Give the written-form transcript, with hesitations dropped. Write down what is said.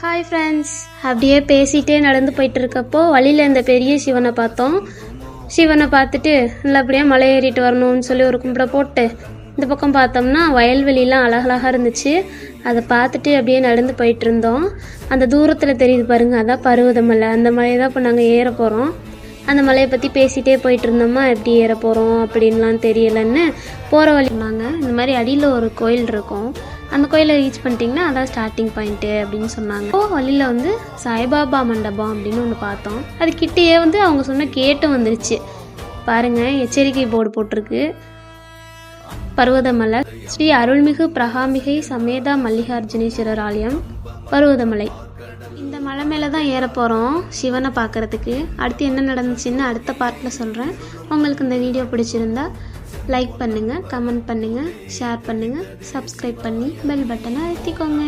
Hi friends, அப்படியே பேசிகிட்டே நடந்து போயிட்டு இருக்கப்போ வழியில் இந்த பெரிய சிவனை பார்த்தோம். சிவனை பார்த்துட்டு நல்லபடியாக மலை ஏறிட்டு வரணும்னு சொல்லி ஒரு கும்பிட போட்டு இந்த பக்கம் பார்த்தோம்னா வயல்வெளிலாம் அழகழகாக இருந்துச்சு. அதை பார்த்துட்டு அப்படியே நடந்து போயிட்டு இருந்தோம். அந்த தூரத்தில் தெரியுது பாருங்கள், அதான் பருவதமலை. அந்த மலையை தான் இப்போ நாங்கள் ஏற போகிறோம். அந்த மலையை பற்றி பேசிகிட்டே போயிட்டு இருந்தோமா, எப்படி ஏற போகிறோம் அப்படின்லாம் தெரியலைன்னு போகிற வழி நாங்கள் இந்த மாதிரி அடியில் ஒரு கோயில் இருக்கும், அந்த கோயிலை ரீச் பண்ணிட்டிங்கன்னா அதான் ஸ்டார்டிங் பாயிண்ட்டு அப்படின்னு சொன்னாங்க. வழியில் வந்து சாய்பாபா மண்டபம் அப்படின்னு ஒன்று பார்த்தோம். அது கிட்டேயே வந்து அவங்க சொன்ன கேட்டும் வந்துருச்சு பாருங்கள், எச்சரிக்கை போர்டு போட்டிருக்கு. பர்வதமலை ஸ்ரீ அருள்மிகு பிரகாமிகை சமேதா மல்லிகார்ஜுனேஸ்வரர் ஆலயம் பர்வதமலை. இந்த மலை மேலே தான் ஏற போகிறோம் சிவனை பார்க்குறதுக்கு. அடுத்து என்ன நடந்துச்சுன்னு அடுத்த பார்ட்டில் சொல்கிறேன். உங்களுக்கு இந்த வீடியோ பிடிச்சிருந்தா லைக் பண்ணுங்கள், கமெண்ட் பண்ணுங்கள், ஷேர் பண்ணுங்கள், சப்ஸ்கிரைப் பண்ணி பெல் பட்டனை அழுத்திக்கோங்க.